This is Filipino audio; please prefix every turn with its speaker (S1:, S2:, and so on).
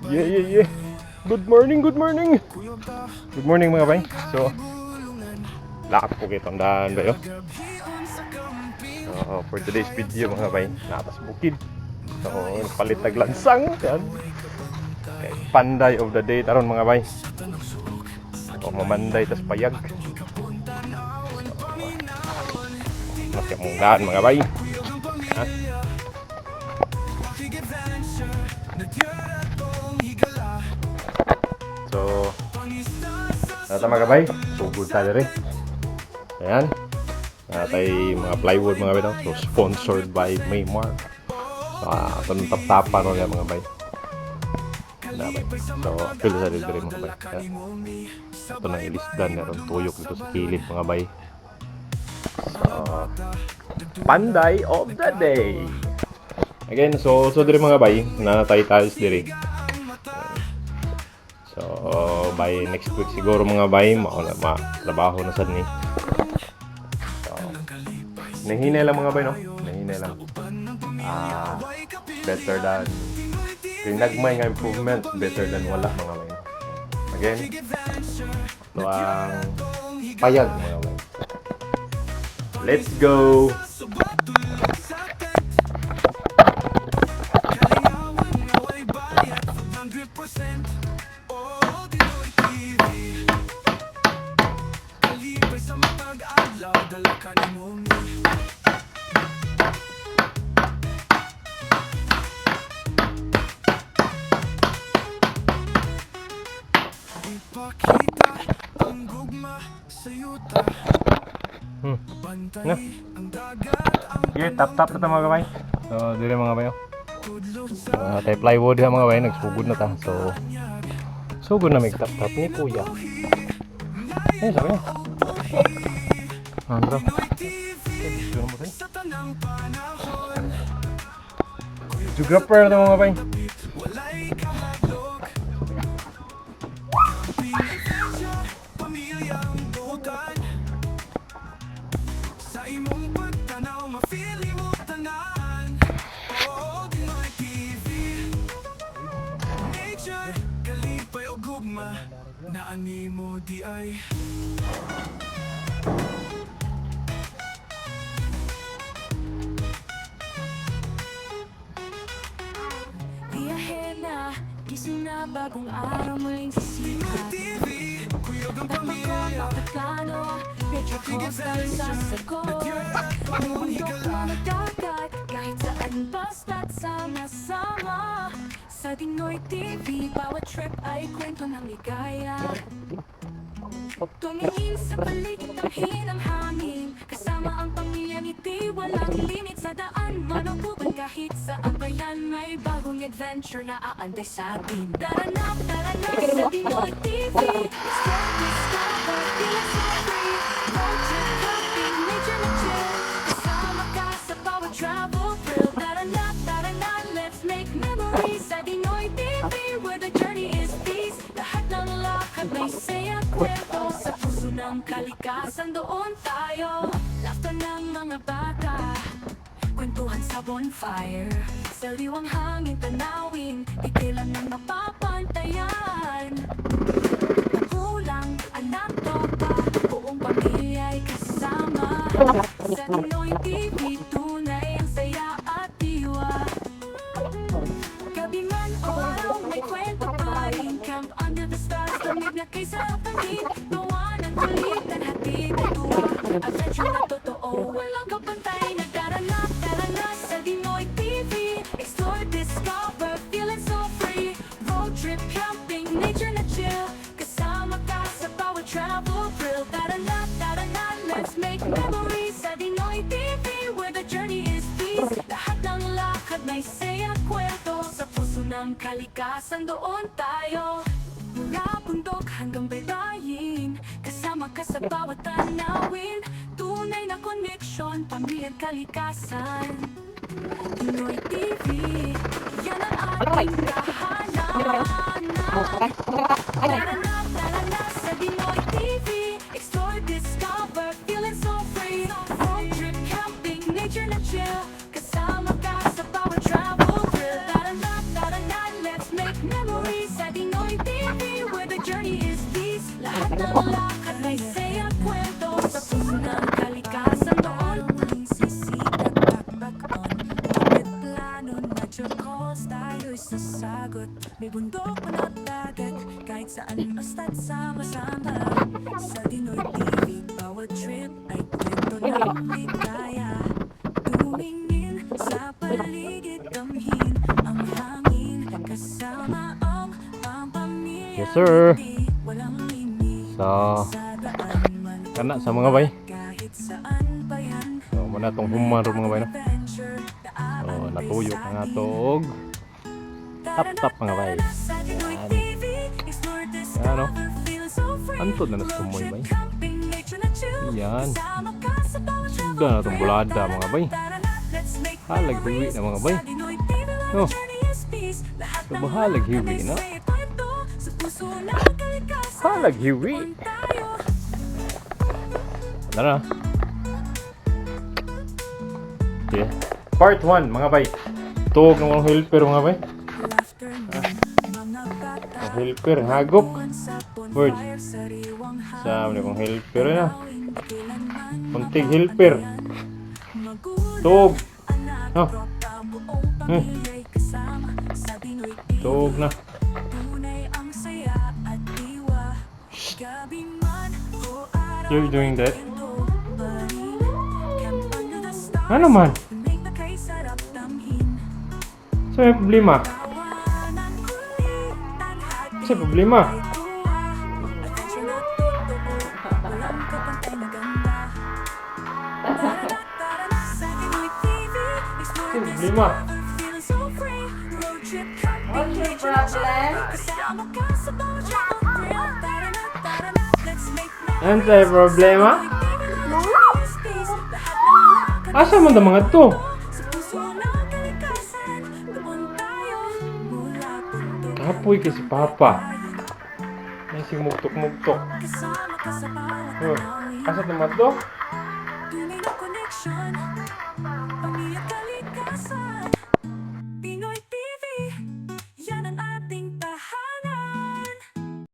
S1: Yeah. Good morning. Good morning mga bay. So, lakad po kayo tandaan ba yun? So, for today's video mga bay, natas bukid. So, palit taglansang yan. Okay, panday of the day taron mga bay. So, mamanday tas payag. Masyamunggaan mga bay. Ha? So, nata mga bay, sugod tayo rin. Ayan. Natay mga plywood mga bay. So, sponsored by Maymar. So, itong tap-tapan ron yan mga bay. So, feel sa rin mga bay. Ito nang ilisdan na ron tuyok dito sa kilid mga bay. So, panday of the day. Again, so diri mga bay, nanatay tiles diri. So, by next week siguro mga bay, trabaho na sad ni. So, nahinay lang mga bay, no? Nahinay lang. Better than nagmay nga improvement, better than wala mga bay. Again, ito ang payag mga bay. Let's go! Na. Yeah, tap na ta mga kabay. So, dire mga kabayo. Tay plywood ha mga kabay, nagsugod na ta. So, sugod na may tap ni kuya. Eh, sabi niya. Andro. Videographer na mga kabay.
S2: Na animo di ay biyahe na, gising na bagong araw muling sisikat. Pagpagod, makaplano, picture coastal sa sagot. Bundok na nagdagat, kahit saan basta't sama-sama. Sa Dinoy TV, bawat trip ay kwento ng ligaya. Tumingin sa paligid ng hinang hangin, kasama ang pamilya ngiti, walang limit sa daan. Manububan kahit saan bayan, may bagong adventure na aantay sa atin. Tara na sa Dinoy TV, explore, discover, feel so free. Road trip, camping, nature na chill, kasama ka sa bawat travel thrill. Tara na, let's make memories sa Dinoy TV, where the journey is peace. Lahat ng lakad may saya, kwento sa puso ng kalikasan, doon tayo. Laughter ng mga bata, kwentuhan sa bonfire, saliwang hangin tanawin, titilan ng mapapantayan. Magulang, anak, tropa, buong pamilya ay kasama. Sa Dinoy TV, tunay ang saya at diwa. Gabi man o araw, may kwento pa rin. Camp under the stars, lamig na kay sa pangin. Tawanan, kulitan, hatid at tuwa. Adventure na totoo, walang kapantay. Tara na sa Dinoy TV, explore, discover, feeling so free. Road trip, camping, nature na chill, kasama ka sa bawat travel thrill. Tara na, let's make memories sa Dinoy TV, where the journey is peace. Lahat ng lakad may saya, kwento sa puso ng kalikasan, doon tayo. Mula bundok hanggang baybayin, kasama ka sa bawat tanawin. Tunay na koneksyon, pamilya at kalikasan. Dinoy TV, yan ang ating kahanan. Tara na sa Dinoy TV, explore, discover, feeling so free. Road trip, camping, nature na chill, kasama ka sa bawat travel thrill. Nature calls, tayo'y sasagot. May bundok man at dagat, kahit saan basta't sama-sama. Sa Dinoy TV, bawat trip ay kwento ng ligaya. Tumingin sa paligid, damhin ang hangin. Kasama ang pamilya.
S1: Yes, sir.
S2: Walang limit.
S1: So,
S2: Sa daan man
S1: kana sa mga bay.
S2: kahit saan pa yan.
S1: So, muna tong humar mga bay, no?
S2: Adventure na
S1: So,
S2: aanday
S1: natuyok
S2: sa
S1: na
S2: atin.
S1: to og tap-tap mga bay.
S2: Sa Dinoy
S1: Yan.
S2: TV, explore,
S1: Yan,
S2: discover,
S1: no?
S2: feel so free.
S1: Antod na nas tumoy bay.
S2: Camping, nature na chill.
S1: Yan.
S2: Kasama ka sa bawat travel
S1: Ganda na tong
S2: trip.
S1: bulada mga bay.
S2: Tara na, let's make
S1: Halag hiwi
S2: memories.
S1: na mga bay.
S2: Sa Dinoy TV, love
S1: No.
S2: journey is peace. Lahat
S1: So,
S2: ng
S1: bahalag
S2: mga
S1: hiwi, no?
S2: may kwento, sa puso ng kalikasan.
S1: Halag hiwi.
S2: Doon tayo.
S1: Tara na. Okay. Part 1 mga bay. Tuog ng mga helper mga bay.
S2: Laughter ng mga bata.
S1: Ang helper, hagop.
S2: Sa
S1: Word.
S2: bonfire, sariwang
S1: Sa amin kong helper na.
S2: hangin, di kailanman
S1: Kuntig helper.
S2: magulang,
S1: Tuog.
S2: anak,
S1: Ah.
S2: tropa, buong pamilya'y kasama. Sa Dinoy TV,
S1: Tuog na.
S2: tunay ang saya at diwa. Gabi man o araw,
S1: You're doing that?
S2: kwento pa rin. Camp under the stars,
S1: Ano man?
S2: make na kay sarap damhin.
S1: Sa may problema.
S2: Tawanan kulitan, hati
S1: Sa problema.
S2: ay tuwa. Adventure na totoo, walang kapantay na ganda. Tara na sa Dinoy TV, explore,
S1: Sa problema.
S2: discover, feel so free. Road trip, camping,
S3: What's your
S2: nature na chill.
S3: problem?
S2: Kasama ka sa bawat travel thrill. Tara na, let's make
S1: Ano sa problema? Asa man ta mga to?
S2: sa puso ng kalikasan, doon tayo mula punto.
S1: Kapoy kay si Papa. May sing mugtok-mugtok.
S2: Kasama ka sa bawat
S1: Oh,
S2: awit.
S1: asa naman to?
S2: Tunay na connection,